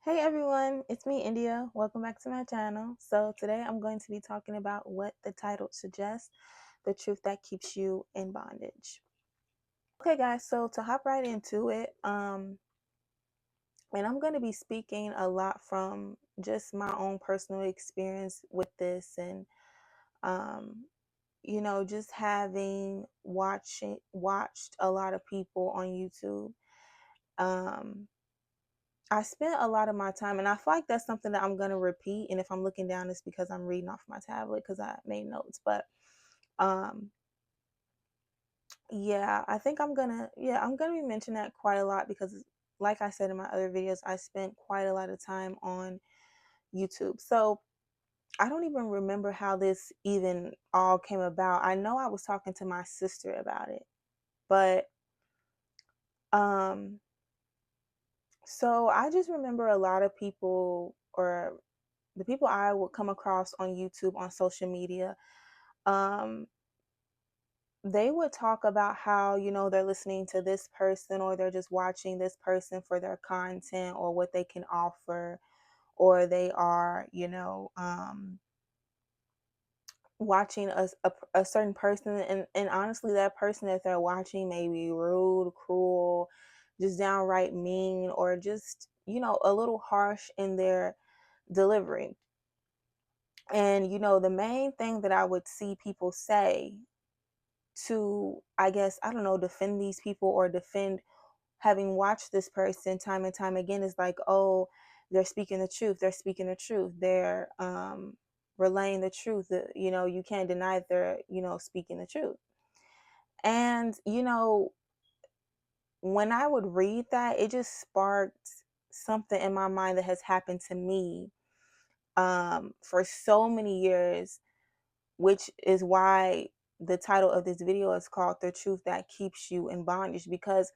Hey everyone, it's me, India. Welcome back to my channel. So today I'm going to be talking about what the title suggests, the truth that keeps you in bondage. Okay guys, so to hop right into it, and I'm going to be speaking a lot from just my own personal experience with this and um just having watched a lot of people on YouTube. Um I spent a lot of my time, and I feel like that's something that I'm going to repeat. And if I'm looking down, it's because I'm reading off my tablet because I made notes. But um, yeah, I think I'm gonna be mentioning that quite a lot because, like I said in my other videos, I spent quite a lot of time on YouTube. So I don't even remember how this even all came about. I know I was talking to my sister about it, but um, so I just remember a lot of people or the people I would come across on YouTube, on social media, um, they would talk about how, they're listening to this person or they're just watching this person for their content or what they can offer, or they are, watching a certain person. And honestly, that person that they're watching may be rude, cruel, just downright mean, or just, a little harsh in their delivery. And, the main thing that I would see people say to, I guess, I don't know, defend these people or defend having watched this person time and time again is like, oh, they're speaking the truth. They're speaking the truth. They're relaying the truth. You can't deny that they're, speaking the truth. And, when I would read that, it just sparked something in my mind that has happened to me for so many years, which is why the title of this video is called The Truth That Keeps You in Bondage, because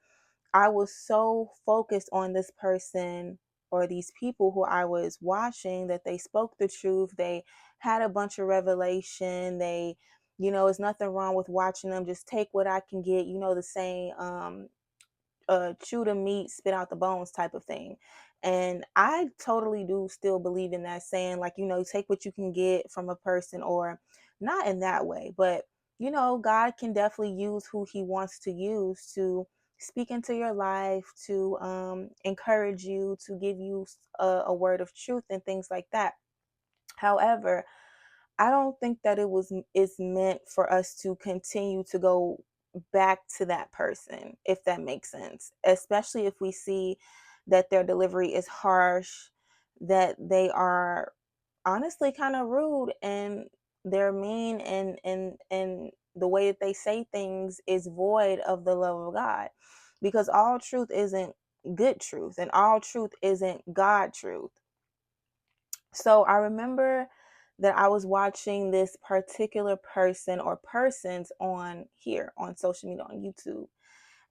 I was so focused on this person or these people who I was watching that they spoke the truth. They had a bunch of revelation. There's nothing wrong with watching them. Just take what I can get, the saying, chew the meat, spit out the bones type of thing. And I totally do still believe in that saying, like, take what you can get from a person, or not in that way, but God can definitely use who he wants to use to speak into your life, to encourage you, to give you a word of truth and things like that. However, I don't think that it's meant for us to continue to go back to that person, if that makes sense. Especially if we see that their delivery is harsh, that they are honestly kind of rude, and they're mean, and the way that they say things is void of the love of God. Because all truth isn't good truth, and all truth isn't God truth. So I remember that I was watching this particular person or persons on here on social media, on YouTube.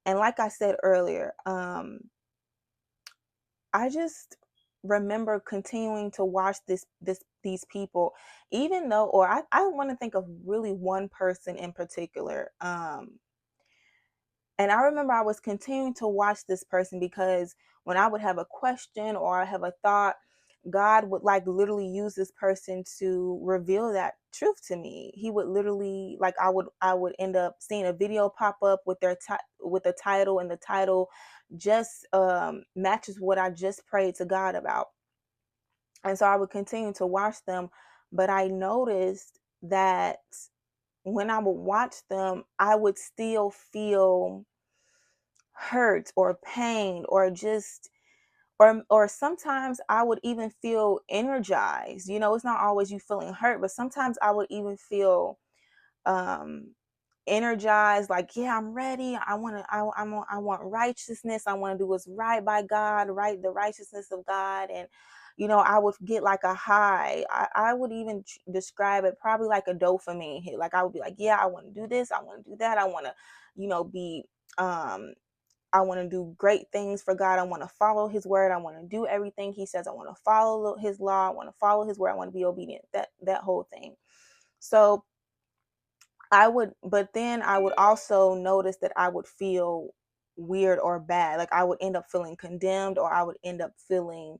And like I said earlier, I just remember continuing to watch these people, even though, or I want to think of really one person in particular. And I remember I was continuing to watch this person because when I would have a question or I have a thought, God would like literally use this person to reveal that truth to me. He would literally, like, I would end up seeing a video pop up with with the title, and the title just matches what I just prayed to God about. And so I would continue to watch them, but I noticed that when I would watch them, I would still feel hurt or pain, or just, or sometimes I would even feel energized. It's not always you feeling hurt, but sometimes I would even feel um energized, like, yeah, I'm ready. I want righteousness. I want to do what's right by God, right, the righteousness of God. And I would get like a high. I would even describe it probably like a dopamine hit. Like, I would be like, yeah, I want to do this, I want to do that, I want to be um I want to do great things for God. I want to follow his word. I want to do everything he says. I want to follow his law. I want to follow his word. I want to be obedient. That whole thing. So but then I would also notice that I would feel weird or bad. Like, I would end up feeling condemned, or I would end up feeling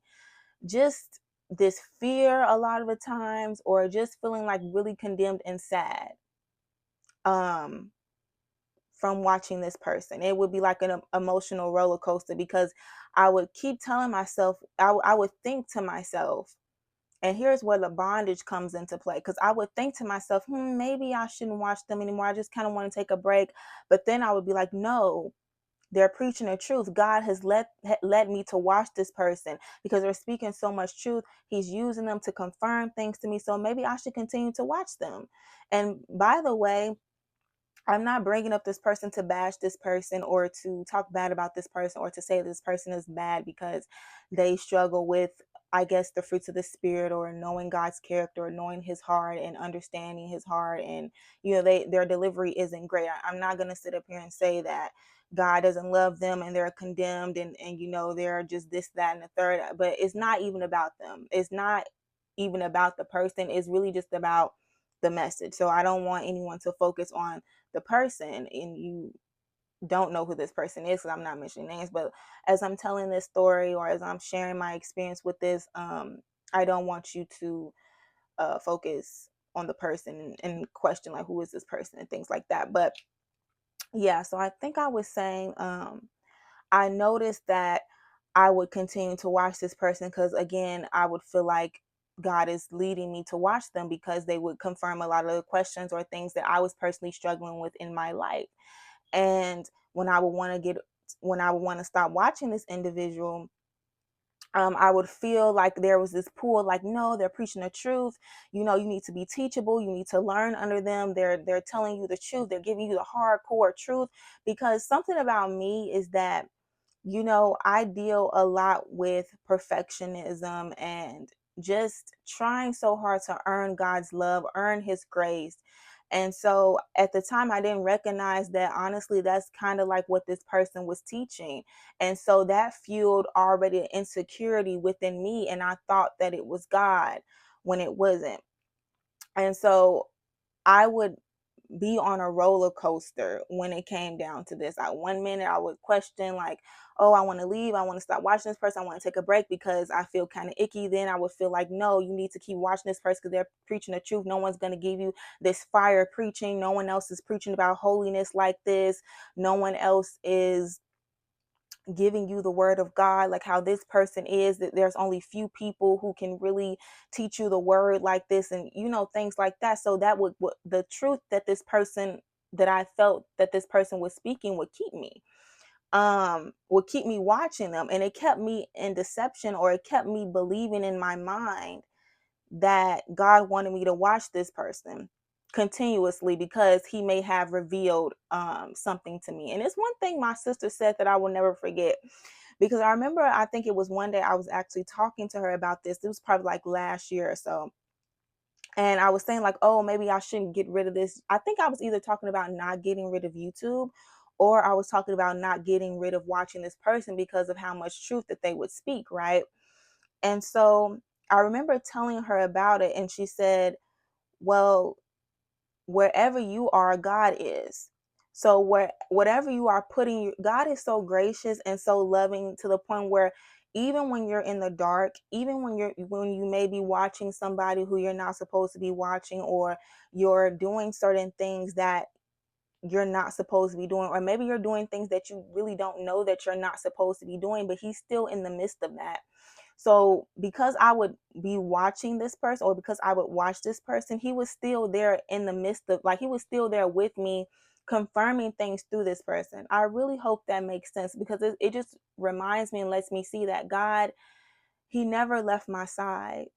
just this fear a lot of the times, or just feeling like really condemned and sad um from watching this person. It would be like an emotional roller coaster, because I would keep telling myself, I would think to myself, and here's where the bondage comes into play, because I would think to myself, maybe I shouldn't watch them anymore. I just kind of want to take a break. But then I would be like, no, they're preaching the truth. God has led me to watch this person because they're speaking so much truth. He's using them to confirm things to me. So maybe I should continue to watch them. And by the way, I'm not bringing up this person to bash this person or to talk bad about this person or to say this person is bad because they struggle with, I guess, the fruits of the spirit, or knowing God's character, or knowing his heart and understanding his heart. And, their delivery isn't great. I'm not going to sit up here and say that God doesn't love them and they're condemned and they're just this, that, and the third. But it's not even about them. It's not even about the person. It's really just about the message. So I don't want anyone to focus on the person, and you don't know who this person is, because I'm not mentioning names. But as I'm telling this story, or as I'm sharing my experience with this, I don't want you to focus on the person and question, like, who is this person and things like that. But yeah, so I think I was saying, I noticed that I would continue to watch this person because, again, I would feel like God is leading me to watch them because they would confirm a lot of the questions or things that I was personally struggling with in my life. And when I would want to stop watching this individual, I would feel like there was this pull, like, no, they're preaching the truth. You need to be teachable. You need to learn under them. They're telling you the truth. They're giving you the hardcore truth. Because something about me is that, I deal a lot with perfectionism and just trying so hard to earn God's love, earn his grace. And so at the time, I didn't recognize that, honestly, that's kind of like what this person was teaching. And so that fueled already an insecurity within me. And I thought that it was God when it wasn't. And so I would be on a roller coaster when it came down to this. One minute I would question, like, oh, I want to leave. I want to stop watching this person. I want to take a break because I feel kind of icky. Then I would feel like, no, you need to keep watching this person because they're preaching the truth. No one's going to give you this fire preaching. No one else is preaching about holiness like this. No one else is giving you the word of God, like how this person is, that there's only few people who can really teach you the word like this, and things like that. So that would the truth that this person, that I felt that this person was speaking, would keep me watching them, and it kept me in deception, or it kept me believing in my mind that God wanted me to watch this person continuously because he may have revealed something to me. And it's one thing my sister said that I will never forget, because I remember, I think it was one day I was actually talking to her about this. It was probably like last year or so. And I was saying, like, oh, maybe I shouldn't get rid of this. I think I was either talking about not getting rid of YouTube, or I was talking about not getting rid of watching this person because of how much truth that they would speak, right? And so I remember telling her about it, and she said, well, wherever you are, God is. So whatever you are putting, God is so gracious and so loving, to the point where even when you're in the dark, even when you may be watching somebody who you're not supposed to be watching, or you're doing certain things that you're not supposed to be doing, or maybe you're doing things that you really don't know that you're not supposed to be doing, but he's still in the midst of that. So because I would be watching this person, or because I would watch this person, he was still there in the midst of, like, he was still there with me, confirming things through this person. I really hope that makes sense, because it just reminds me and lets me see that God, he never left my side.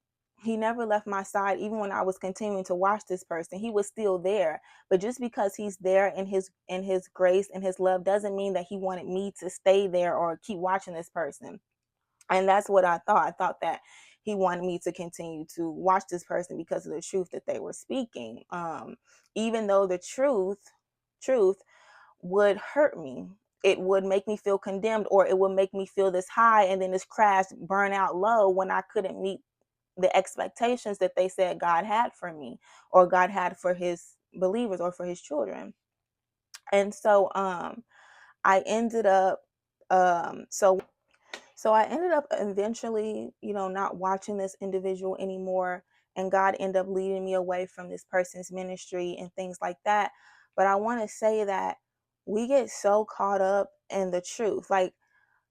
He never left my side, even when I was continuing to watch this person. He was still there. But just because he's there in his grace and his love doesn't mean that he wanted me to stay there or keep watching this person. And that's what I thought. I thought that he wanted me to continue to watch this person because of the truth that they were speaking. Even though the truth would hurt me. It would make me feel condemned, or it would make me feel this high and then this crash, burn out low, when I couldn't meet the expectations that they said God had for me, or God had for his believers, or for his children. And so I ended up so So I ended up eventually, not watching this individual anymore. And God ended up leading me away from this person's ministry and things like that. But I want to say that we get so caught up in the truth. Like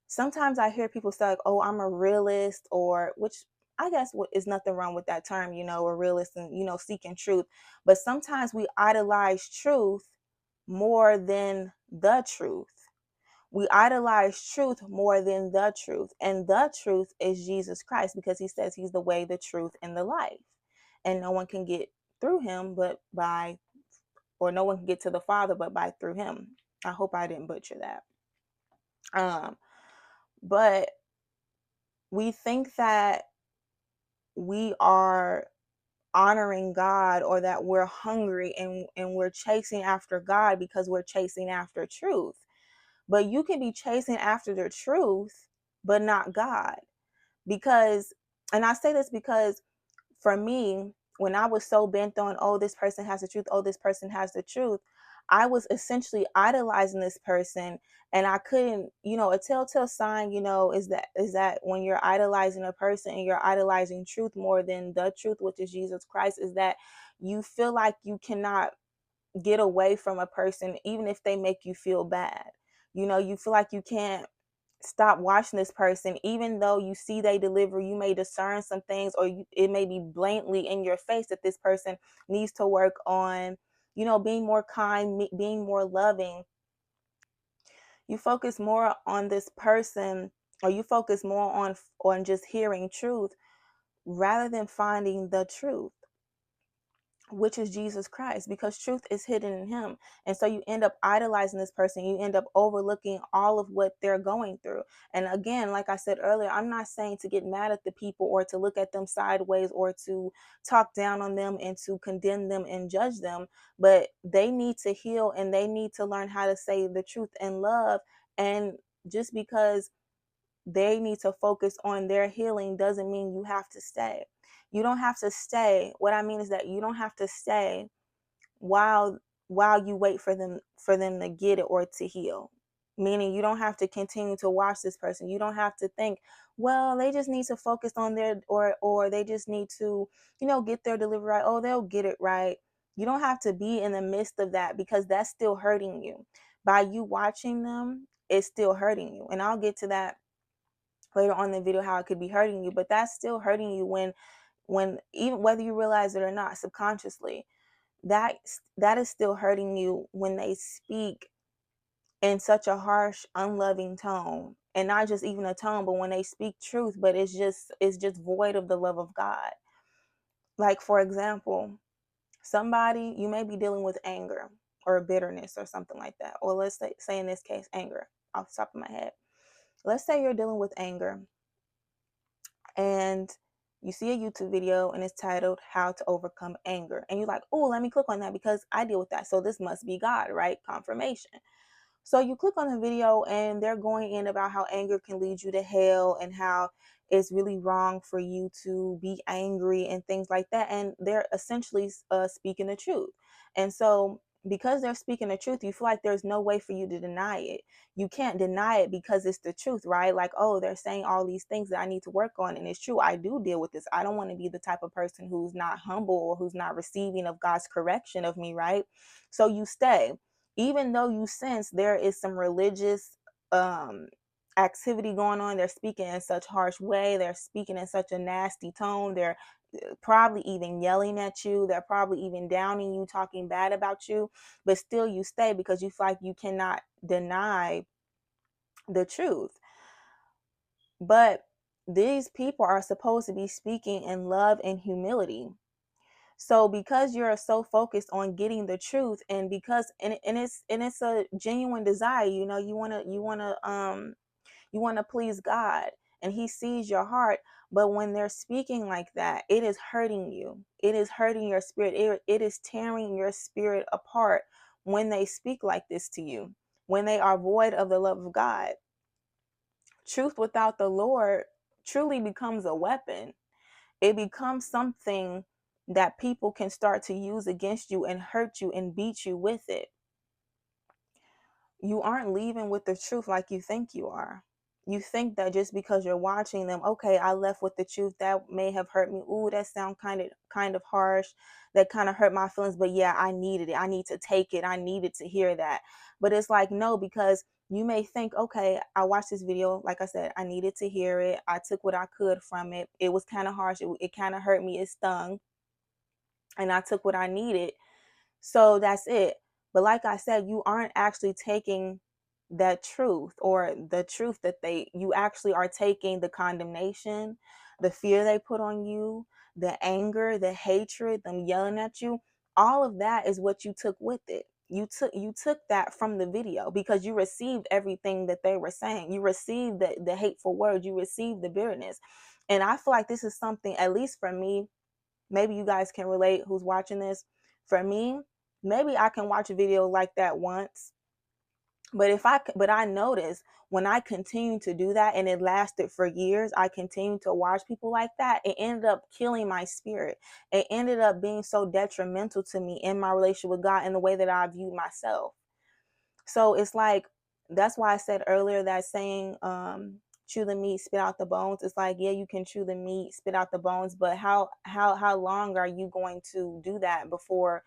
sometimes I hear people say, like, oh, I'm a realist, or which I guess is nothing wrong with that term, a realist and, seeking truth. But sometimes we idolize truth more than the truth. We idolize truth more than the truth. And the truth is Jesus Christ, because he says he's the way, the truth, and the life. And no one can get through him or no one can get to the Father but by through him. I hope I didn't butcher that. But we think that we are honoring God, or that we're hungry and we're chasing after God because we're chasing after truth. But you can be chasing after the truth, but not God. Because, and I say this because for me, when I was so bent on, oh, this person has the truth, oh, this person has the truth, I was essentially idolizing this person. And I couldn't, a telltale sign, is that when you're idolizing a person and you're idolizing truth more than the truth, which is Jesus Christ, is that you feel like you cannot get away from a person, even if they make you feel bad. You feel like you can't stop watching this person, even though you see they deliver. You may discern some things, or it may be blatantly in your face that this person needs to work on, being more kind, being more loving. You focus more on this person, or you focus more on just hearing truth rather than finding the truth, which is Jesus Christ, because truth is hidden in him. And so you end up idolizing this person. You end up overlooking all of what they're going through. And again, like I said earlier, I'm not saying to get mad at the people, or to look at them sideways, or to talk down on them and to condemn them and judge them, but they need to heal, and they need to learn how to say the truth in love. And just because they need to focus on their healing doesn't mean you have to stay. You don't have to stay. What I mean is that you don't have to stay while you wait for them to get it or to heal. Meaning you don't have to continue to watch this person. You don't have to think, well, they just need to focus on their, or they just need to, get their delivery right. Oh, they'll get it right. You don't have to be in the midst of that, because that's still hurting you. By you watching them, it's still hurting you. And I'll get to that later on in the video, how it could be hurting you, but that's still hurting you when even whether you realize it or not, subconsciously, that is still hurting you when they speak in such a harsh, unloving tone. And not just even a tone, but when they speak truth, but it's just void of the love of God. Like, for example, somebody, you may be dealing with anger or bitterness or something like that, or let's say in this case, anger, off the top of my head. Let's say you're dealing with anger, and you see a YouTube video and it's titled How to Overcome Anger. And you're like, oh, let me click on that because I deal with that. So this must be God, right? Confirmation. So you click on the video and they're going in about how anger can lead you to hell, and how it's really wrong for you to be angry and things like that. And they're essentially speaking the truth. And so because they're speaking the truth, you feel like there's no way for you to deny it. You can't deny it because it's the truth, right? Like, oh, they're saying all these things that I need to work on. And it's true, I do deal with this. I don't want to be the type of person who's not humble or who's not receiving of God's correction of me, right? So you stay, even though you sense there is some religious um activity going on. They're speaking in such harsh way, they're speaking in such a nasty tone, they're probably even yelling at you, they're probably even downing you, talking bad about you, but still you stay because you feel like you cannot deny the truth. But these people are supposed to be speaking in love and humility. So because you're so focused on getting the truth, and because and it's a genuine desire, you want to please God, and he sees your heart. But when they're speaking like that, it is hurting you. It is hurting your spirit. It is tearing your spirit apart when they speak like this to you, when they are void of the love of God. Truth without the Lord truly becomes a weapon. It becomes something that people can start to use against you and hurt you and beat you with it. You aren't leaving with the truth like you think you are. you think that just because you're watching them, okay, I left with the truth that may have hurt me. Ooh, that sound kind of harsh. That kind of hurt my feelings, but yeah, I needed it. I need to take it. I needed to hear that. But it's like no, because you may think, okay, I watched this video. Like I said, I needed to hear it. I took what I could from it. It was kind of harsh. It kind of hurt me. It stung, and I took what I needed. So that's it. But like I said, you aren't actually taking that truth, or the truth that you actually are taking the condemnation, the fear they put on you, the anger, the hatred, them yelling at you. All of that is what you took with it. You took that from the video because you received everything that they were saying. You received the hateful words, you received the bitterness. And I feel like this is something, at least for me, maybe you guys can relate who's watching this. For me, maybe I can watch a video like that once, but I noticed when I continued to do that and it lasted for years, I continued to watch people like that. It ended up killing my spirit. It ended up being so detrimental to me in my relationship with God and the way that I viewed myself. So it's like, that's why I said earlier that saying, chew the meat, spit out the bones. It's like, yeah, you can chew the meat, spit out the bones, but how long are you going to do that before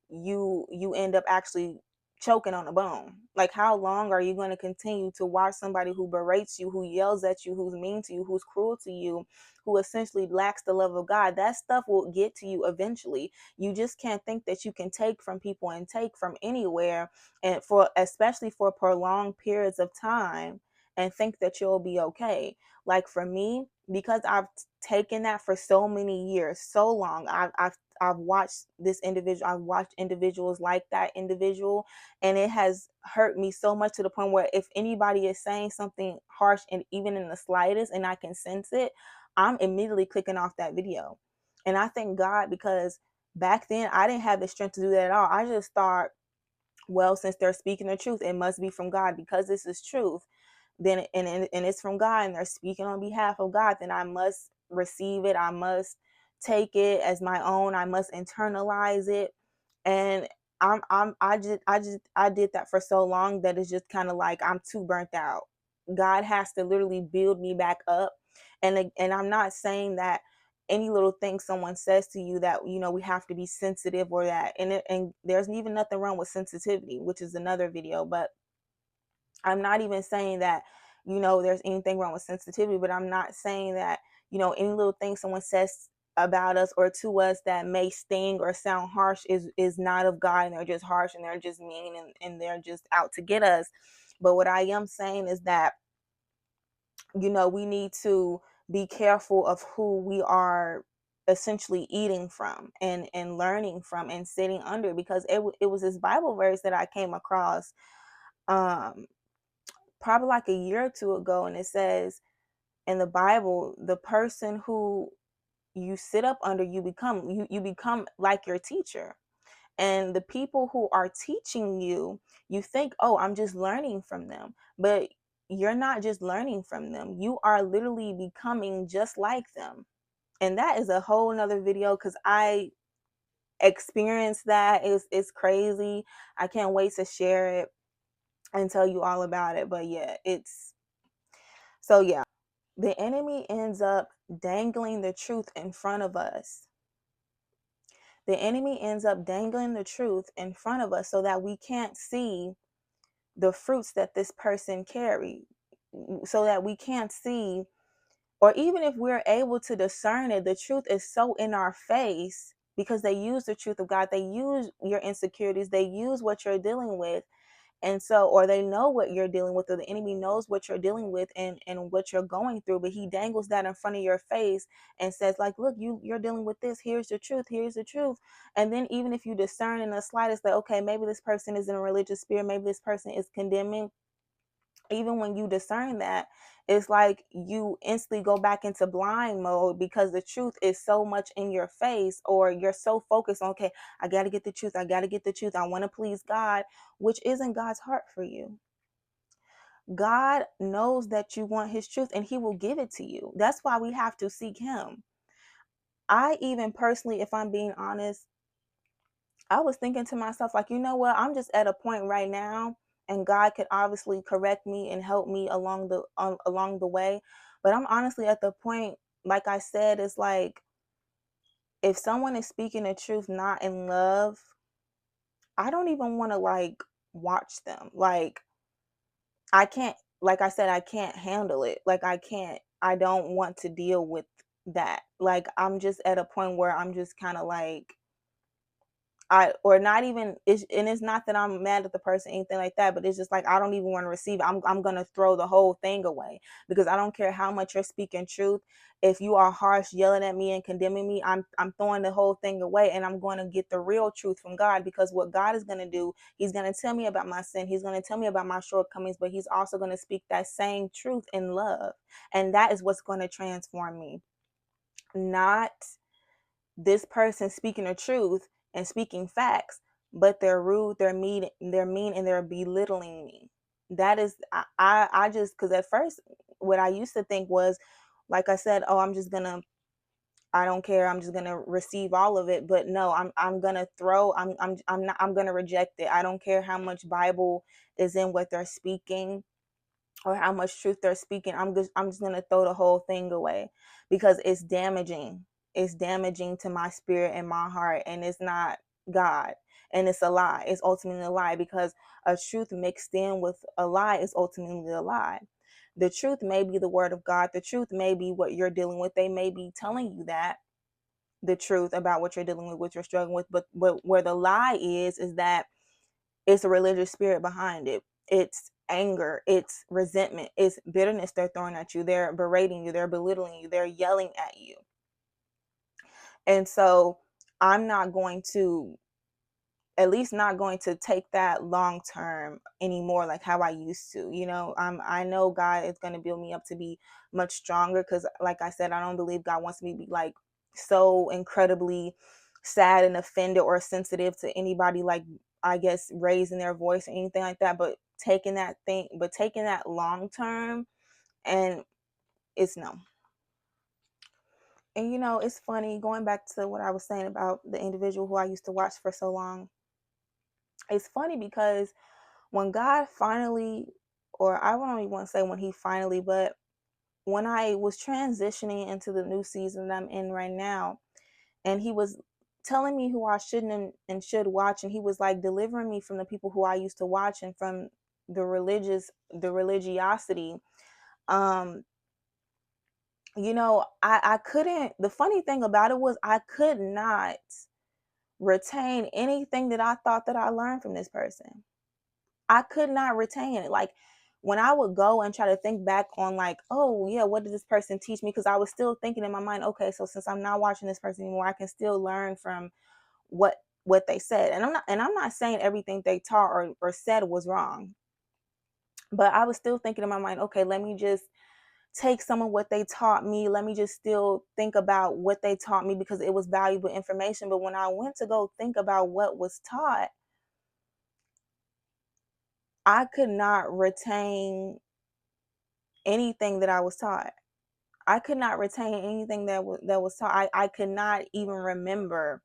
you end up actually choking on a bone? Like, how long are you going to continue to watch somebody who berates you, who yells at you, who's mean to you, who's cruel to you, who essentially lacks the love of God? That stuff will get to you eventually. You just can't think that you can take from people and take from anywhere, and for especially for prolonged periods of time, and think that you'll be okay. Like for me, because I've taken that for so many years, so long, I've watched this individual, I've watched individuals like that individual, and it has hurt me so much to the point where if anybody is saying something harsh, and even in the slightest, and I can sense it, I'm immediately clicking off that video. And I thank God, because back then I didn't have the strength to do that at all. I just thought, well, since they're speaking the truth, it must be from God, because this is truth. Then and it's from God, and they're speaking on behalf of God, then I must receive it. I must take it as my own. I must internalize it. And I did that for so long that it's just kind of like I'm too burnt out. God has to literally build me back up. And I'm not saying that any little thing someone says to you that, we have to be sensitive, or that, and there's even nothing wrong with sensitivity, which is another video. But I'm not even saying that, there's anything wrong with sensitivity, but I'm not saying that, any little thing someone says about us or to us that may sting or sound harsh is not of God, and they're just harsh, and they're just mean, and they're just out to get us. But what I am saying is that, we need to be careful of who we are essentially eating from, and learning from, and sitting under, because it was this Bible verse that I came across, um probably like a year or two ago, and it says in the Bible, the person who you sit up under, you become like your teacher. And the people who are teaching you, you think, oh, I'm just learning from them. But you're not just learning from them, you are literally becoming just like them. And that is a whole nother video, because I experienced that. It's crazy. I can't wait to share it and tell you all about it. But yeah, yeah, the enemy ends up dangling the truth in front of us. The enemy ends up dangling the truth in front of us so that we can't see the fruits that this person carried, so that we can't see, or even if we're able to discern it, the truth is so in our face, because they use the truth of God. They use your insecurities. They use what you're dealing with. And so, or they know what you're dealing with, or the enemy knows what you're dealing with, and what you're going through, but he dangles that in front of your face and says, like, look, you're dealing with this. Here's the truth. Here's the truth. And then even if you discern in the slightest that, okay, maybe this person is in a religious spirit, maybe this person is condemning, even when you discern that, it's like you instantly go back into blind mode, because the truth is so much in your face, or you're so focused on, okay, I got to get the truth. I got to get the truth. I want to please God, which isn't God's heart for you. God knows that you want his truth, and he will give it to you. That's why we have to seek him. I even personally, if I'm being honest, I was thinking to myself, like, you know what? I'm just at a point right now, and God could obviously correct me and help me along the way. But I'm honestly at the point, like I said, it's like if someone is speaking the truth not in love, I don't even want to like watch them. Like I can't, like I said, I can't handle it. Like I don't want to deal with that. Like I'm just at a point where I'm just kind of like or not even and it's not that I'm mad at the person, anything like that, but it's just like I don't even want to receive it. I'm gonna throw the whole thing away because I don't care how much you're speaking truth. If you are harsh, yelling at me and condemning me, I'm throwing the whole thing away, and I'm going to get the real truth from God, because what God is going to do, He's going to tell me about my sin, He's going to tell me about my shortcomings, but He's also going to speak that same truth in love, and that is what's going to transform me. Not this person speaking the truth and speaking facts, but they're rude, they're mean, and they're belittling me. That is, I just, because at first, what I used to think was, like I said, oh, I don't care, I'm just gonna receive all of it. But no, I'm gonna throw, I'm not, I'm gonna reject it. I don't care how much Bible is in what they're speaking or how much truth they're speaking. I'm just gonna throw the whole thing away because it's damaging. It's damaging to my spirit and my heart, and it's not God. And it's a lie. It's ultimately a lie, because a truth mixed in with a lie is ultimately a lie. The truth may be the word of God. The truth may be what you're dealing with. They may be telling you that the truth about what you're dealing with, what you're struggling with. But where the lie is that it's a religious spirit behind it. It's anger, it's resentment, it's bitterness they're throwing at you. They're berating you, they're belittling you, they're yelling at you. And so I'm not going to, at least not going to take that long term anymore, like how I used to. I know God is going to build me up to be much stronger, because like I said, I don't believe God wants me to be like so incredibly sad and offended or sensitive to anybody, like I guess raising their voice or anything like that. But taking that long term, and it's no. And it's funny, going back to what I was saying about the individual who I used to watch for so long. It's funny because when God finally, or I don't even want to say when He finally, but when I was transitioning into the new season that I'm in right now, and He was telling me who I shouldn't and should watch, and He was like delivering me from the people who I used to watch and from the religiosity. Um, I couldn't, the funny thing about it was I could not retain anything that I thought that I learned from this person. I could not retain it. Like when I would go and try to think back on like, oh yeah, what did this person teach me? Because I was still thinking in my mind, okay, so since I'm not watching this person anymore, I can still learn from what what they said. And I'm not saying everything they taught or said was wrong. But I was still thinking in my mind, okay, let me just take some of what they taught me. Let me just still think about what they taught me, because it was valuable information. But when I went to go think about what was taught, I could not retain anything that I was taught. I could not retain anything that was taught. I could not even remember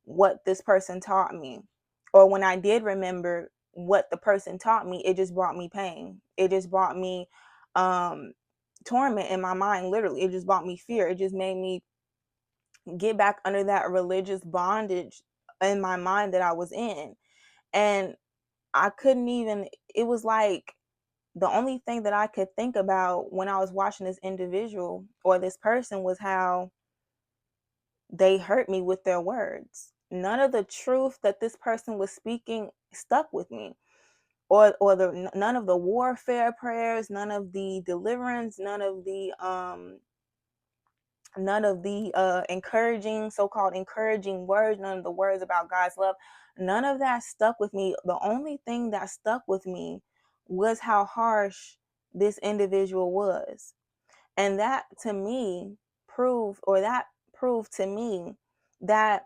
what this person taught me. Or when I did remember what the person taught me, it just brought me pain. It just brought me um torment in my mind, literally. It just brought me fear. It just made me get back under that religious bondage in my mind that I was in. And I couldn't even, it was like the only thing that I could think about when I was watching this individual or this person was how they hurt me with their words. None of the truth that this person was speaking stuck with me. Or none of the warfare prayers, none of the deliverance, none of the encouraging, so-called encouraging words, none of the words about God's love, none of that stuck with me. The only thing that stuck with me was how harsh this individual was. And that to me proved to me that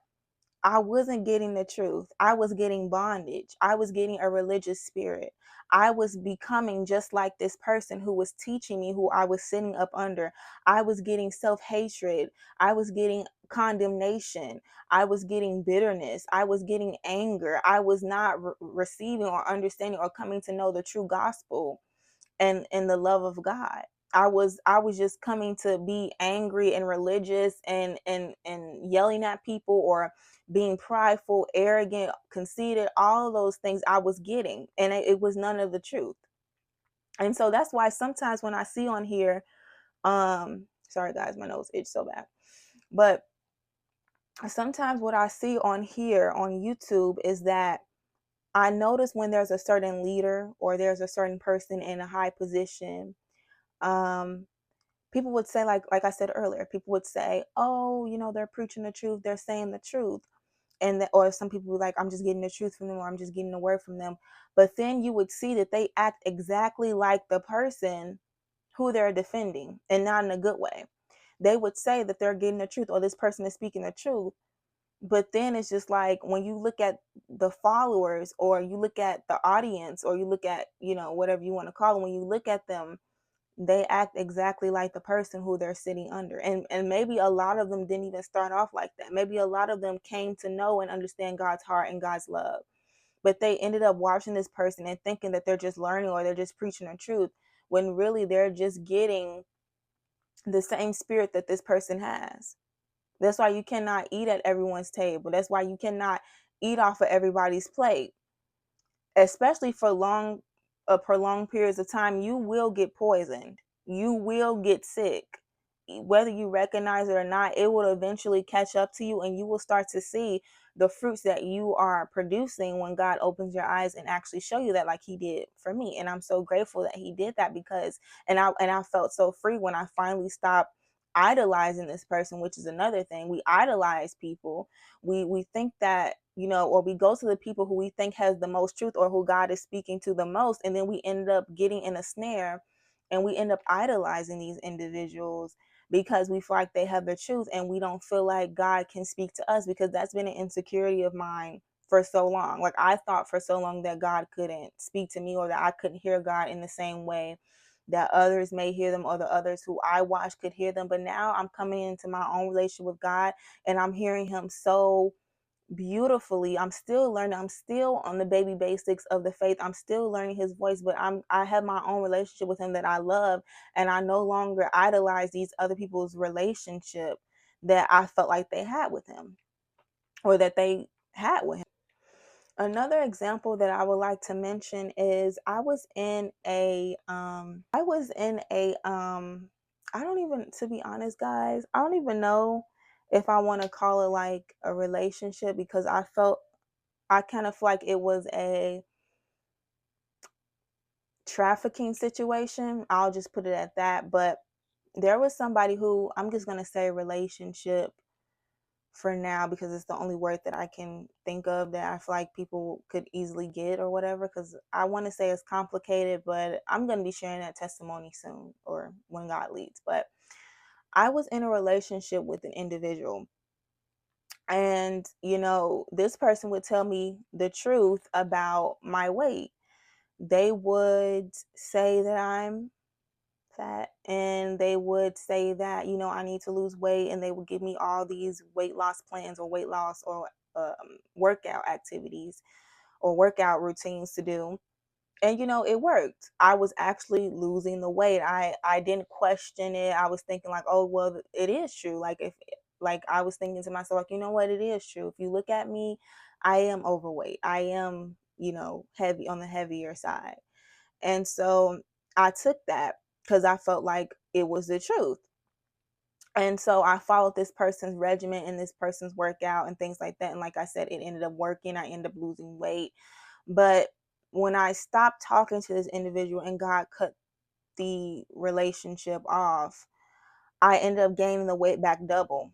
I wasn't getting the truth. I was getting bondage. I was getting a religious spirit. I was becoming just like this person who was teaching me, who I was sitting up under. I was getting self hatred. I was getting condemnation. I was getting bitterness. I was getting anger. I was not receiving or understanding or coming to know the true gospel and the love of God. I was just coming to be angry and religious and yelling at people or being prideful, arrogant, conceited, all of those things I was getting, and it was none of the truth. And so that's why sometimes when I see on here, sorry guys, my nose itch so bad. But sometimes what I see on here on YouTube is that I notice when there's a certain leader or there's a certain person in a high position, um, people would say, like I said earlier, people would say, oh, they're preaching the truth, they're saying the truth. And or some people were like, I'm just getting the truth from them, or I'm just getting the word from them. But then you would see that they act exactly like the person who they're defending, and not in a good way. They would say that they're getting the truth, or this person is speaking the truth. But then it's just like when you look at the followers, or you look at the audience, or you look at, whatever you want to call them, when you look at them, they act exactly like the person who they're sitting under. And maybe a lot of them didn't even start off like that. Maybe a lot of them came to know and understand God's heart and God's love. But they ended up watching this person and thinking that they're just learning or they're just preaching the truth, when really they're just getting the same spirit that this person has. That's why you cannot eat at everyone's table. That's why you cannot eat off of everybody's plate, especially for prolonged periods of time. You will get poisoned. You will get sick. Whether you recognize it or not, it will eventually catch up to you, and you will start to see the fruits that you are producing when God opens your eyes and actually show you that, like he did for me. And I'm so grateful that he did that, because and I felt so free when I finally stopped idolizing this person, which is another thing. We idolize people. We think that, or we go to the people who we think has the most truth, or who God is speaking to the most, and then we end up getting in a snare, and we end up idolizing these individuals because we feel like they have the truth, and we don't feel like God can speak to us, because that's been an insecurity of mine for so long. Like, I thought for so long that God couldn't speak to me, or that I couldn't hear God in the same way that others may hear them, or the others who I watch could hear them. But now I'm coming into my own relationship with God, and I'm hearing him so beautifully. I'm still learning. I'm still on the baby basics of the faith. I'm still learning his voice, but I have my own relationship with him that I love, and I no longer idolize these other people's relationship that I felt like they had with him, or that they had with him. Another example that I would like to mention is I don't even, to be honest, guys, I don't even know if I want to call it like a relationship, because I kind of feel like it was a trafficking situation. I'll just put it at that. But there was somebody who, I'm just going to say relationship for now, because it's the only word that I can think of that I feel like people could easily get or whatever. Because I want to say it's complicated, but I'm going to be sharing that testimony soon, or when God leads. But I was in a relationship with an individual, and this person would tell me the truth about my weight. They would say that I'm fat, and they would say that I need to lose weight, and they would give me all these weight loss plans, or weight loss, or workout activities, or workout routines to do. And it worked. I was actually losing the weight. I didn't question it. I was thinking like, oh well, it is true. Like, if like I was thinking to myself, like, you know what, it is true. If you look at me, I am overweight. I am, heavy, on the heavier side. And so I took that, because I felt like it was the truth. And so I followed this person's regimen and this person's workout and things like that. And like I said, it ended up working. I ended up losing weight. But when I stopped talking to this individual and God cut the relationship off, I ended up gaining the weight back double.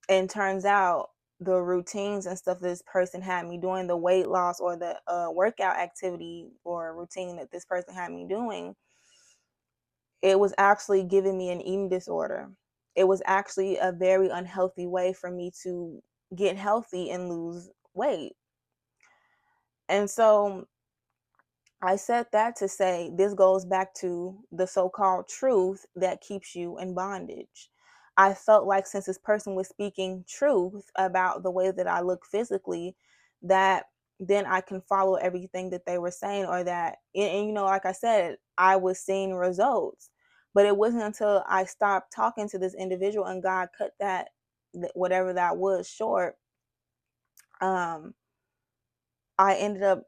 And turns out the routines and stuff this person had me doing, the weight loss, or the workout activity or routine that this person had me doing, it was actually giving me an eating disorder. It was actually a very unhealthy way for me to get healthy and lose weight. And so I said that to say this goes back to the so-called truth that keeps you in bondage. I felt like since this person was speaking truth about the way that I look physically, that then I can follow everything that they were saying, or that, and like I said, I was seeing results. But it wasn't until I stopped talking to this individual and God cut that, whatever that was, short. Um, I ended up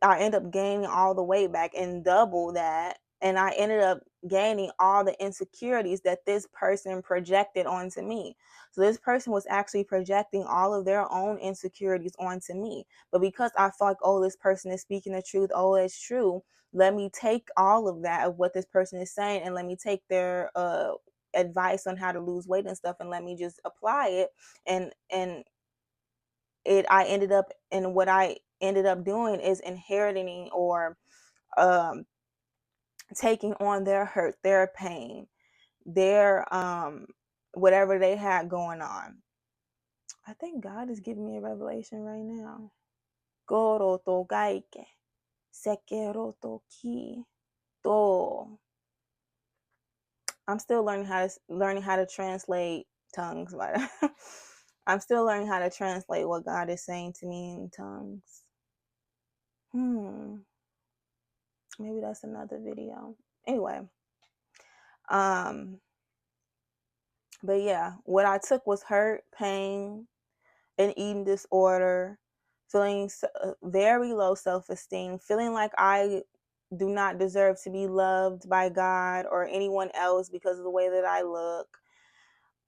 I ended up gaining all the weight back and double that. And I ended up gaining all the insecurities that this person projected onto me. So this person was actually projecting all of their own insecurities onto me. But because I felt like, oh, this person is speaking the truth, oh, it's true, let me take all of that of what this person is saying, and let me take their advice on how to lose weight and stuff, and let me just apply it. And I ended up, and what I ended up doing is inheriting, or um taking on their hurt, their pain, their whatever they had going on. I think God is giving me a revelation right now. Goro to gaike, sekero to ki to. I'm still learning how to translate tongues, but I'm still learning how to translate what God is saying to me in tongues. Maybe that's another video. Anyway, um, but yeah, what I took was hurt, pain, an eating disorder, feeling very low self-esteem, feeling like I do not deserve to be loved by God or anyone else because of the way that I look.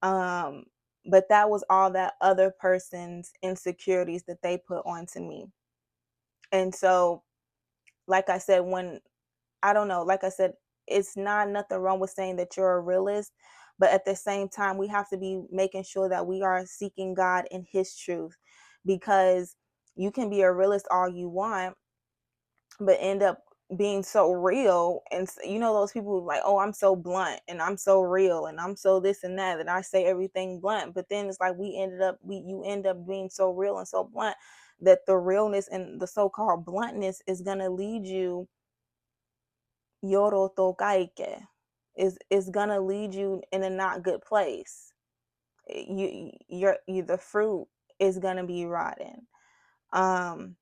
Um, but that was all that other person's insecurities that they put onto me. And so, like I said, when I don't know, like I said, it's not nothing wrong with saying that you're a realist, but at the same time, we have to be making sure that we are seeking God in His truth, because you can be a realist all you want, but end up being so real. And those people who like, oh, I'm so blunt and I'm so real and I'm so this and that, and I say everything blunt. But then it's like you end up being so real and so blunt that the realness and the so-called bluntness is gonna lead you yoro to kaike, is gonna lead you in a not good place. The fruit is gonna be rotten. Um,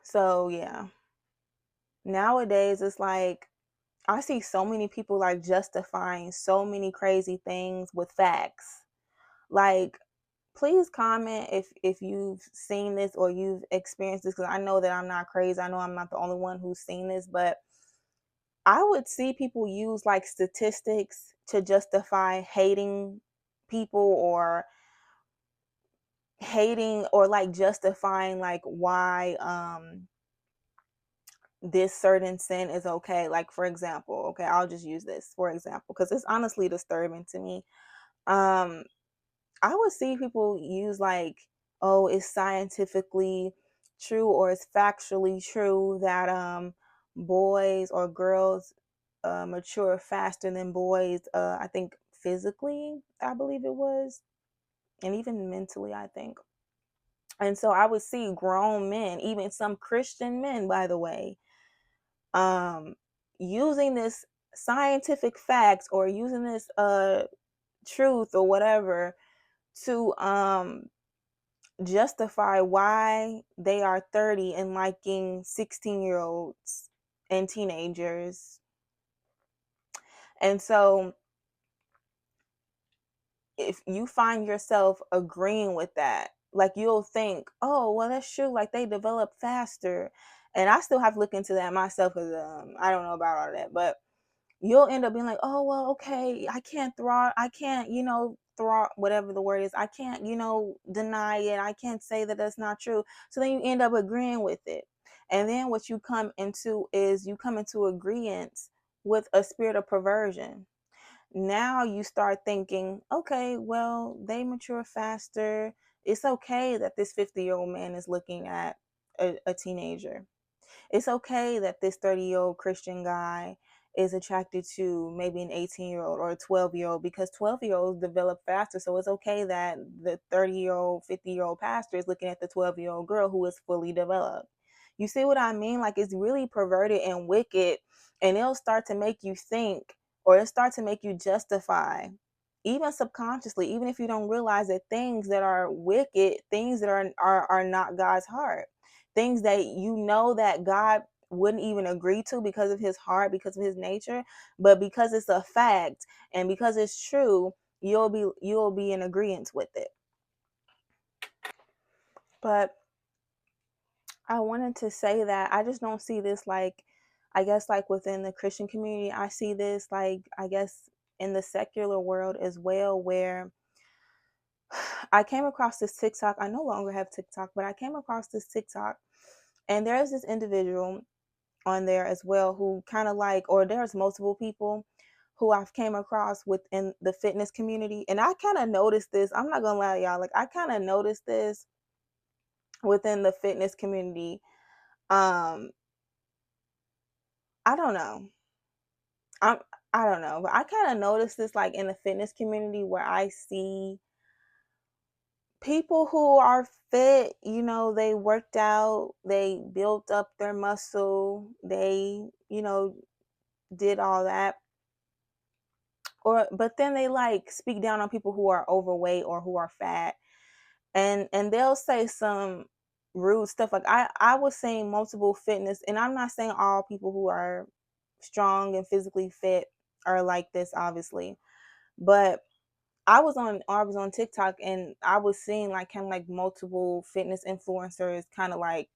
so yeah. Nowadays it's like I see so many people like justifying so many crazy things with facts. Like, please comment if you've seen this or you've experienced this, because I know that I'm not crazy. I know I'm not the only one who's seen this, but I would see people use like statistics to justify hating people, or hating, or like justifying like why this certain sin is okay. Like, for example, okay, I'll just use this for example because it's honestly disturbing to me. Um I would see people use like, oh, it's scientifically true or it's factually true that boys or girls mature faster than boys. I think physically, I believe it was, and even mentally, I think. And so I would see grown men, even some Christian men, by the way, um, using this scientific facts or using this truth or whatever to justify why they are 30 and liking 16-year-olds and teenagers. And so if you find yourself agreeing with that, like you'll think, oh, well, that's true. Like they develop faster. And I still have to look into that myself because I don't know about all that. But you'll end up being like, oh, well, okay, I can't, throw whatever the word is. I can't, deny it. I can't say that that's not true. So then you end up agreeing with it. And then what you come into is you come into agreement with a spirit of perversion. Now you start thinking, okay, well, they mature faster. It's okay that this 50-year-old man is looking at a teenager. It's okay that this 30-year-old Christian guy is attracted to maybe an 18-year-old or a 12-year-old, because 12-year-olds develop faster. So it's okay that the 30-year-old, 50-year-old pastor is looking at the 12-year-old girl who is fully developed. You see what I mean? Like, it's really perverted and wicked, and it'll start to make you think, or it'll start to make you justify, even subconsciously, even if you don't realize that things that are wicked, things that are not God's heart, things that you know that God wouldn't even agree to because of his heart, because of his nature, but because it's a fact and because it's true, you'll be in agreement with it. But I wanted to say that I just don't see this, like, I guess, like within the Christian community. I see this, like, I guess, in the secular world as well, where I came across this TikTok. I no longer have TikTok, but I came across this TikTok, and there's this individual on there as well who kind of like, or there's multiple people who I've came across within the fitness community. And I kind of noticed this. I'm not gonna lie, y'all. Like, I kind of noticed this within the fitness community. Um, I don't know. I'm I don't know, but I kind of noticed this, like, in the fitness community, where I see people who are fit, they worked out, they built up their muscle, they, did all that. Or but then they, like, speak down on people who are overweight or who are fat, and they'll say some rude stuff. Like, I was saying multiple fitness, and I'm not saying all people who are strong and physically fit are like this, obviously, but I was on TikTok, and I was seeing, like, kind of like multiple fitness influencers kind of like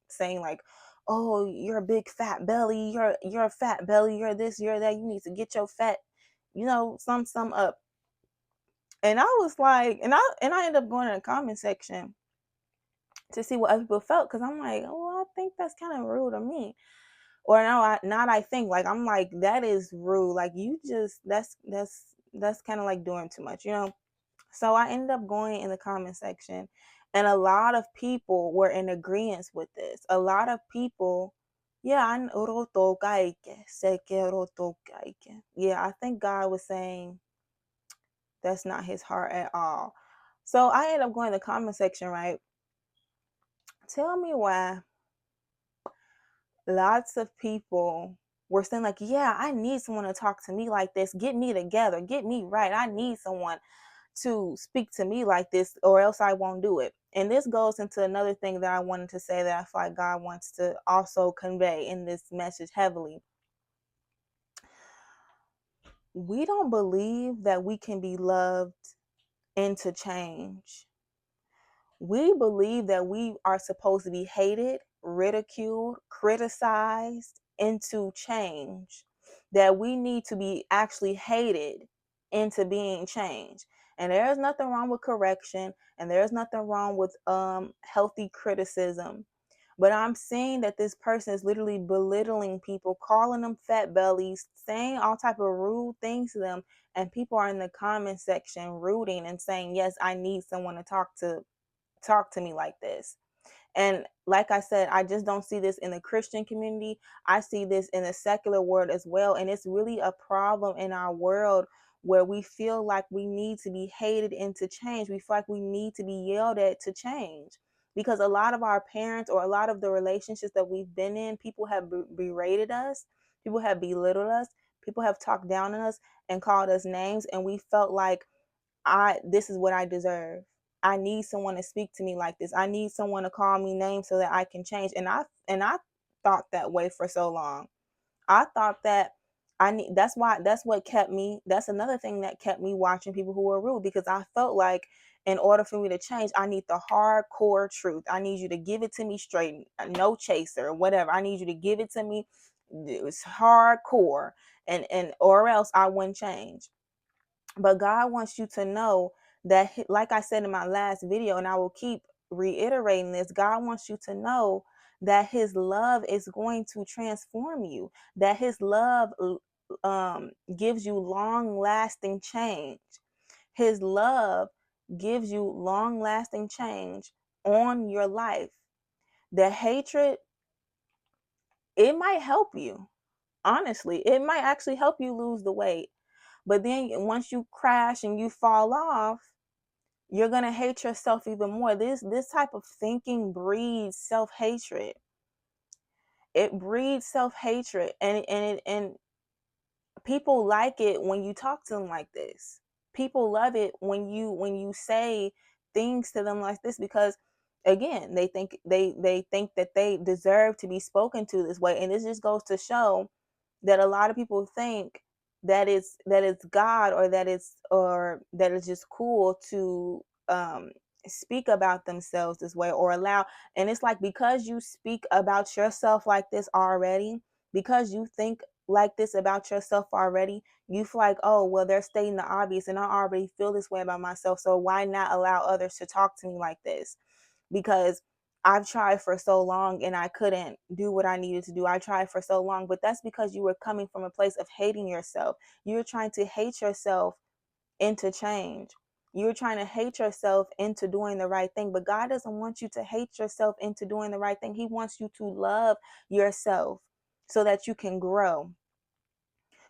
saying, like, "Oh, you're a big fat belly. You're a fat belly. You're this. You're that. You need to get your fat, some up." And I was like, and I ended up going in the comment section to see what other people felt, because I'm like, "Oh, I think that's kind of rude of me." Or no, I think, like, I'm like, that is rude. Like, you just that's kind of like doing too much. So I ended up going in the comment section, and a lot of people were in agreement with this. A lot of people, yeah, yeah, I think God was saying that's not his heart at all. So I ended up going in the comment section, right? Tell me why lots of people were saying, like, yeah, I need someone to talk to me like this, get me together, get me right. I need someone to speak to me like this, or else I won't do it. And this goes into another thing that I wanted to say that I feel like God wants to also convey in this message heavily. We don't believe that we can be loved into change. We believe that we are supposed to be hated, ridiculed, criticized into change, that we need to be actually hated into being changed. And there's nothing wrong with correction, and there's nothing wrong with healthy criticism. But I'm seeing that this person is literally belittling people, calling them fat bellies, saying all type of rude things to them, and people are in the comment section rooting and saying, yes, I need someone to talk to me like this. And like I said, I just don't see this in the Christian community. I see this in the secular world as well. And it's really a problem in our world, where we feel like we need to be hated into change. We feel like we need to be yelled at to change. Because a lot of our parents, or a lot of the relationships that we've been in, people have berated us, people have belittled us, people have talked down on us and called us names. And we felt like, this is what I deserve. I need someone to speak to me like this. I need someone to call me names so that I can change. And I thought that way for so long. I thought that that's what kept me. That's another thing that kept me watching people who were rude, because I felt like, in order for me to change, I need the hardcore truth. I need you to give it to me straight, no chaser, whatever. I need you to give it to me. It was hardcore, and or else I wouldn't change. But God wants you to know that, like I said in my last video, and I will keep reiterating this, God wants you to know that his love is going to transform you, that his love gives you long lasting change. His love gives you long lasting change on your life. The hatred, it might help you. Honestly, it might actually help you lose the weight. But then once you crash and you fall off, you're going to hate yourself even more. This type of thinking breeds self-hatred. It breeds self-hatred, and people like it when you talk to them like this. People love it when you say things to them like this, because again, they think that they deserve to be spoken to this way. And this just goes to show that a lot of people think that it's God, or that it's just cool to um speak about themselves this way, or allow. And it's like, because you speak about yourself like this already, because you think like this about yourself already, you feel like, oh well, they're stating the obvious and I already feel this way about myself, so why not allow others to talk to me like this? Because I've tried for so long and I couldn't do what I needed to do. I tried for so long, but that's because you were coming from a place of hating yourself. You're trying to hate yourself into change. You're trying to hate yourself into doing the right thing, but God doesn't want you to hate yourself into doing the right thing. He wants you to love yourself so that you can grow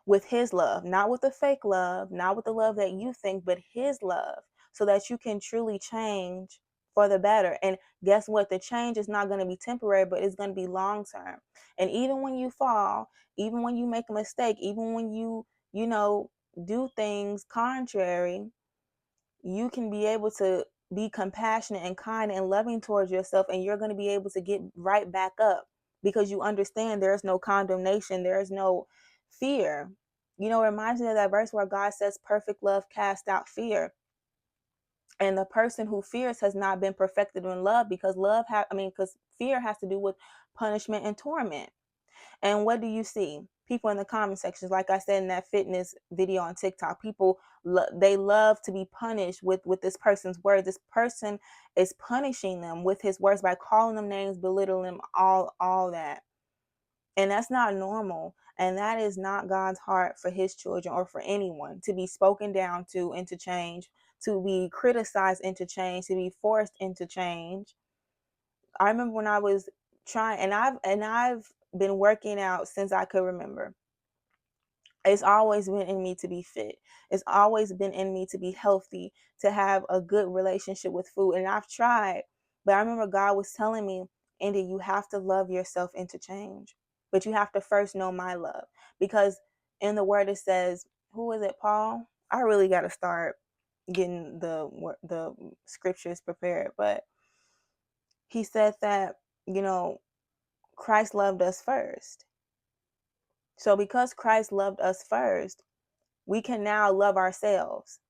with his love, not with the fake love, not with the love that you think, but his love, so that you can truly change for the better. And guess what? The change is not going to be temporary, but it's going to be long term. And even when you fall, even when you make a mistake, even when you know, do things contrary, you can be able to be compassionate and kind and loving towards yourself, and you're going to be able to get right back up, because you understand there's no condemnation, there's no fear. You know, it reminds me of that verse where God says perfect love casts out fear. And the person who fears has not been perfected in love, because because fear has to do with punishment and torment. And what do you see? People in the comment sections, like I said in that fitness video on TikTok, people they love to be punished with this person's words. This person is punishing them with his words by calling them names, belittling them, all that. And that's not normal. And that is not God's heart for his children, or for anyone, to be spoken down to into change, to be criticized into change, to be forced into change. I remember when I was trying, and I've been working out since I could remember. It's always been in me to be fit. It's always been in me to be healthy, to have a good relationship with food. And I've tried, but I remember God was telling me, Andy, you have to love yourself into change. But you have to first know my love. Because in the word it says, who is it, Paul? I really got to start getting the scriptures prepared. But he said that, you know, Christ loved us first. So because Christ loved us first, we can now love ourselves.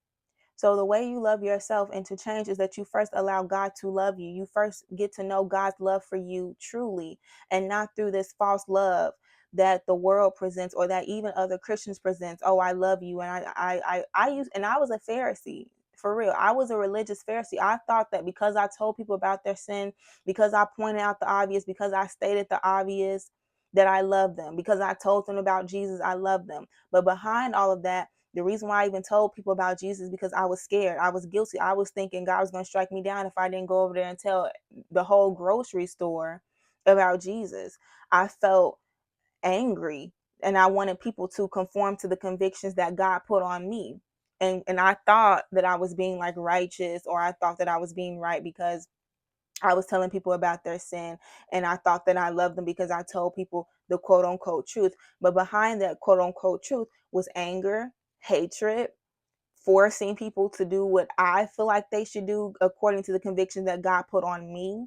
So the way you love yourself and to change is that you first allow God to love you. You first get to know God's love for you truly, and not through this false love that the world presents, or that even other Christians presents. Oh, I love you. And I was a Pharisee. For real. I was a religious Pharisee. I thought that because I told people about their sin, because I pointed out the obvious, because I stated the obvious, that I love them. Because I told them about Jesus, I love them. But behind all of that, the reason why I even told people about Jesus, because I was scared. I was guilty. I was thinking God was going to strike me down if I didn't go over there and tell the whole grocery store about Jesus. I felt angry, and I wanted people to conform to the convictions that God put on me. And I thought that I was being like righteous, or I thought that I was being right because I was telling people about their sin, and I thought that I loved them because I told people the quote unquote truth. But behind that quote unquote truth was anger, hatred, forcing people to do what I feel like they should do according to the convictions that God put on me.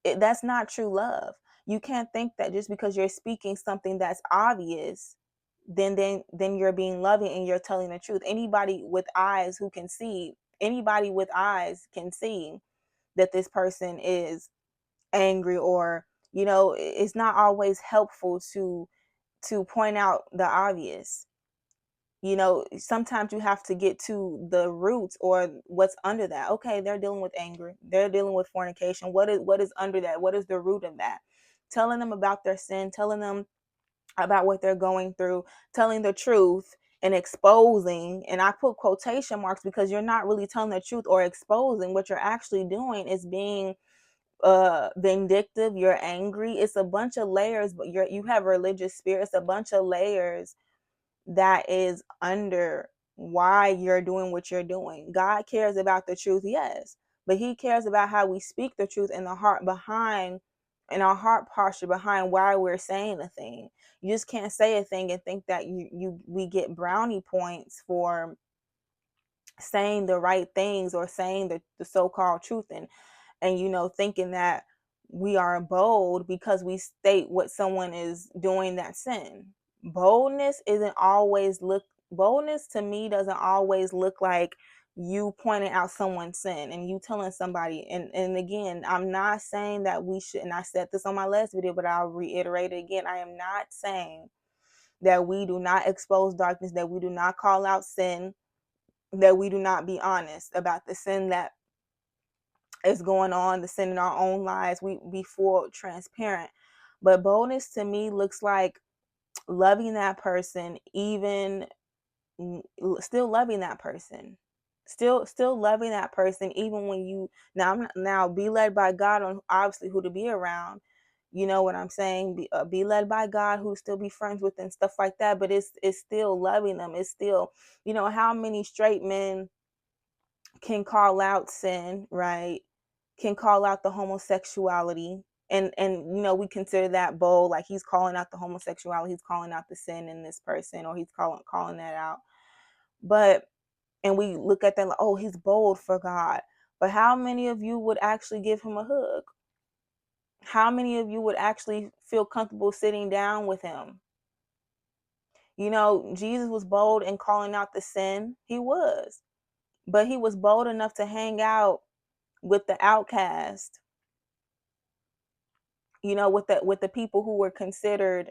That's not true love. You can't think that just because you're speaking something that's obvious, then you're being loving and you're telling the truth. Anybody with eyes can see that this person is angry, or it's not always helpful to point out the obvious. Sometimes you have to get to the roots, or what's under that. Okay, they're dealing with anger, they're dealing with fornication. What is under that? What is the root of that? Telling them about their sin, telling them about what they're going through, telling the truth, and exposing. And I put quotation marks, because you're not really telling the truth or exposing. What you're actually doing is being vindictive, you're angry. It's a bunch of layers, but you have religious spirits, a bunch of layers that is under why you're doing what you're doing. God cares about the truth, yes, but he cares about how we speak the truth in the heart behind, in our heart posture behind why we're saying a thing. You just can't say a thing and think that we get brownie points for saying the right things or saying the so-called truth, and thinking that we are bold because we state what someone is doing that sin. boldness isn't always look Boldness to me doesn't always look like you pointing out someone's sin and you telling somebody, and again, I'm not saying that we should, and I said this on my last video, but I'll reiterate it again. I am not saying that we do not expose darkness, that we do not call out sin, that we do not be honest about the sin that is going on, the sin in our own lives. We be full transparent. But boldness to me looks like loving that person, even still loving that person, still loving that person, even when you now be led by God on obviously who to be around. You know what I'm saying? Be led by God, who still be friends with and stuff like that. But it's still loving them. It's still, how many straight men can call out sin, right? Can call out the homosexuality, and we consider that bold, like he's calling out the homosexuality, he's calling out the sin in this person, or he's calling that out. But and we look at that like, oh, he's bold for God. But how many of you would actually give him a hug? How many of you would actually feel comfortable sitting down with him? Jesus was bold in calling out the sin. He was. But he was bold enough to hang out with the outcast, with the people who were considered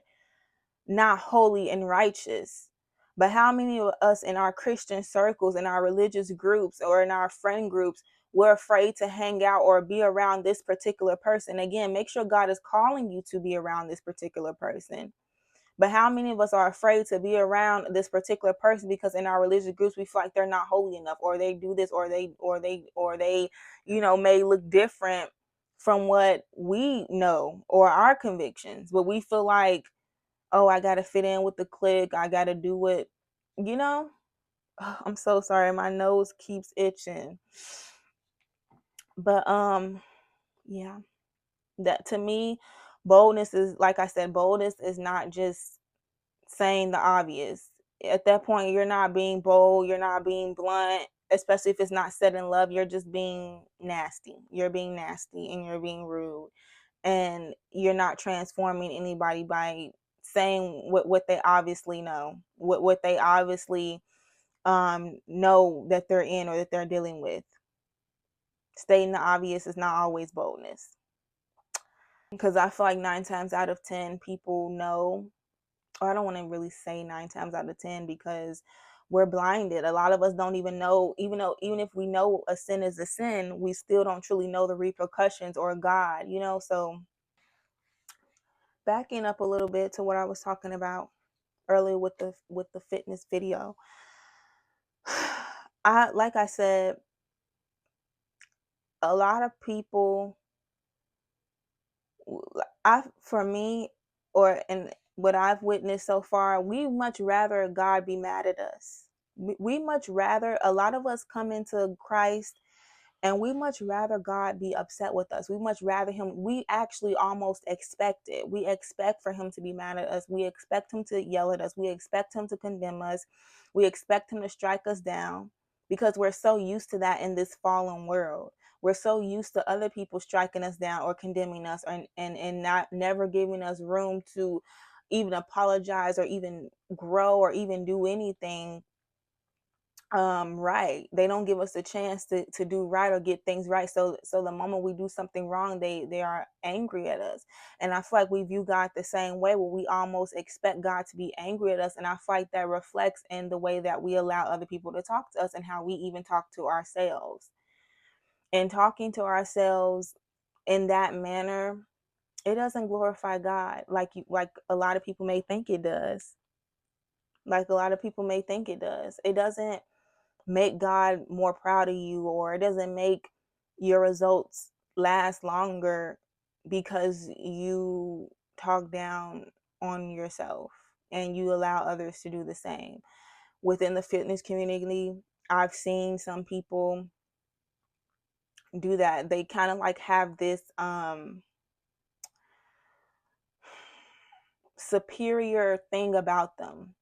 not holy and righteous. But how many of us in our Christian circles, in our religious groups, or in our friend groups, we're afraid to hang out or be around this particular person? Again, make sure God is calling you to be around this particular person. But how many of us are afraid to be around this particular person because in our religious groups we feel like they're not holy enough, or they do this, or they may look different from what we know or our convictions, but we feel like, oh, I gotta fit in with the clique, I gotta do what you know I'm so sorry, my nose keeps itching. But yeah, that to me, boldness is, like I said, boldness is not just saying the obvious. At that point, you're not being bold, you're not being blunt, especially if it's not said in love. You're just being nasty. You're being nasty and you're being rude. And you're not transforming anybody by saying what they obviously know, what they obviously know that they're in or that they're dealing with. Stating the obvious is not always boldness. Because I feel like 9 times out of 10 people know, or I don't want to really say 9 times out of 10, because we're blinded. A lot of us don't even know, even if we know a sin is a sin, we still don't truly know the repercussions or God, So backing up a little bit to what I was talking about earlier with the fitness video. Like I said, a lot of people, for me, and what I've witnessed so far, we much rather God be mad at us. We much rather, a lot of us come into Christ and we much rather God be upset with us. We much rather him, we actually almost expect it. We expect for him to be mad at us. We expect him to yell at us. We expect him to condemn us. We expect him to strike us down, because we're so used to that in this fallen world. We're so used to other people striking us down or condemning us, and not never giving us room to even apologize or even grow or even do anything right. They don't give us a chance to do right or get things right. So the moment we do something wrong, they are angry at us. And I feel like we view God the same way, where we almost expect God to be angry at us. And I feel like that reflects in the way that we allow other people to talk to us and how we even talk to ourselves. And talking to ourselves in that manner, it doesn't glorify God like a lot of people may think it does. Like a lot of people may think it does. It doesn't make God more proud of you, or it doesn't make your results last longer because you talk down on yourself and you allow others to do the same. Within the fitness community, I've seen some people do that. They kind of like have this superior thing about them.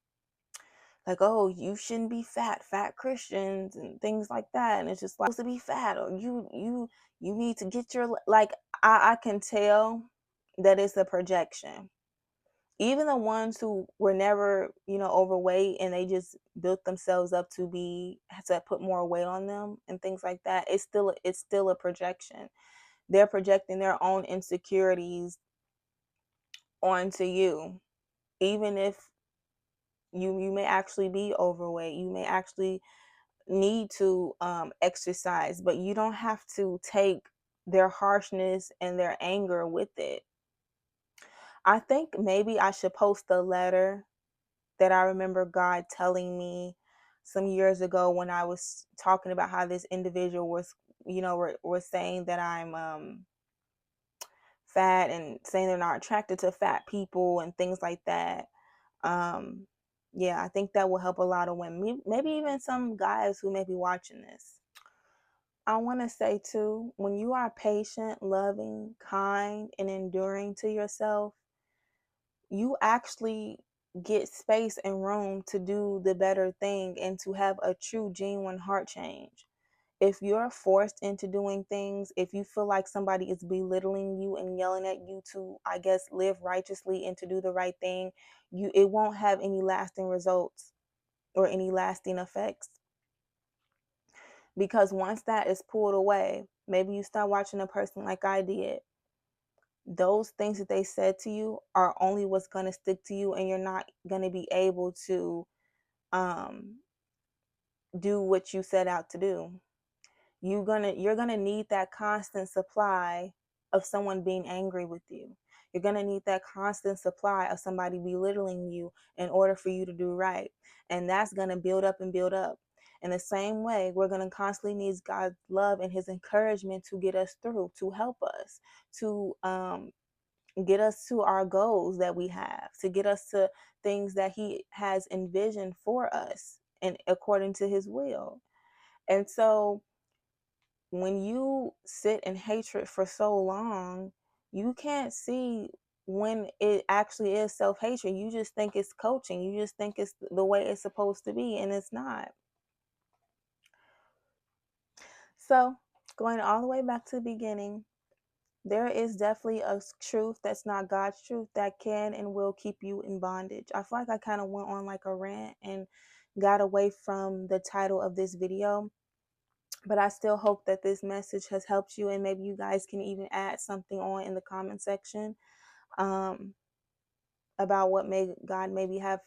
Like, oh, you shouldn't be fat, fat Christians and things like that. And it's just like, supposed to be fat, or you need to get your, like, I can tell that it's a projection. Even the ones who were never, overweight, and they just built themselves up to be, to put more weight on them and things like that, it's still a projection. They're projecting their own insecurities onto you. Even if you may actually be overweight, you may actually need to exercise, but you don't have to take their harshness and their anger with it. I think maybe I should post a letter that I remember God telling me some years ago when I was talking about how this individual was, was saying that I'm fat, and saying they're not attracted to fat people and things like that. Um, yeah, I think that will help a lot of women, maybe even some guys who may be watching this. I want to say too, when you are patient, loving, kind, and enduring to yourself, you actually get space and room to do the better thing and to have a true, genuine heart change. If you're forced into doing things, if you feel like somebody is belittling you and yelling at you to, I guess, live righteously and to do the right thing, it won't have any lasting results or any lasting effects. Because once that is pulled away, maybe you start watching a person like I did. Those things that they said to you are only what's going to stick to you, and you're not going to be able to um, do what you set out to do. You're gonna need that constant supply of someone being angry with you. You're gonna need that constant supply of somebody belittling you in order for you to do right. And that's gonna build up and build up. In the same way, we're gonna constantly need God's love and his encouragement to get us through, to help us, to get us to our goals that we have, to get us to things that he has envisioned for us and according to his will. And so when you sit in hatred for so long, you can't see when it actually is self-hatred. You just think it's coaching. You just think it's the way it's supposed to be, and it's not. So, going all the way back to the beginning, there is definitely a truth that's not God's truth that can and will keep you in bondage. I feel like I kind of went on like a rant and got away from the title of this video. But I still hope that this message has helped you, and maybe you guys can even add something on in the comment section um, about what may God maybe have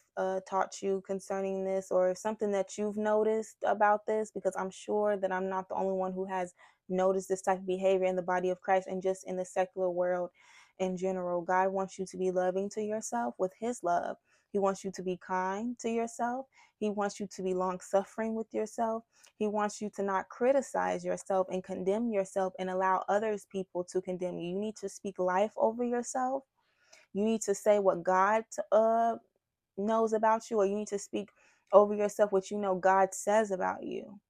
taught you concerning this, or something that you've noticed about this, because I'm sure that I'm not the only one who has noticed this type of behavior in the body of Christ and just in the secular world in general. God wants you to be loving to yourself with his love. He wants you to be kind to yourself. He wants you to be long suffering with yourself. He wants you to not criticize yourself and condemn yourself and allow others people to condemn you. You need to speak life over yourself. You need to say what God knows about you, or you need to speak over yourself what you know God says about you,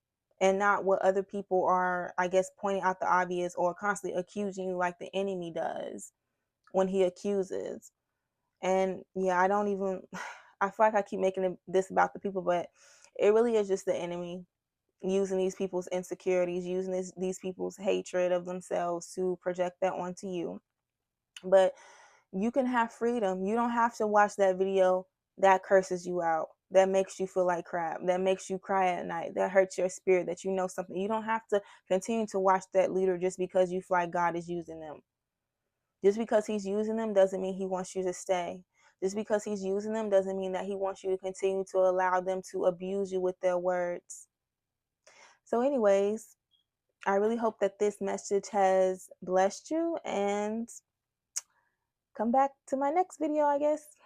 and not what other people are, I guess, pointing out the obvious or constantly accusing you like the enemy does when he accuses. And yeah, I don't even, I feel like I keep making this about the people, but it really is just the enemy using these people's insecurities, using these people's hatred of themselves to project that onto you. But you can have freedom. You don't have to watch that video that curses you out, that makes you feel like crap, that makes you cry at night, that hurts your spirit, that you know something. You don't have to continue to watch that leader just because you feel like God is using them. Just because he's using them doesn't mean he wants you to stay. Just because he's using them doesn't mean that he wants you to continue to allow them to abuse you with their words. So anyways, I really hope that this message has blessed you, and come back to my next video, I guess.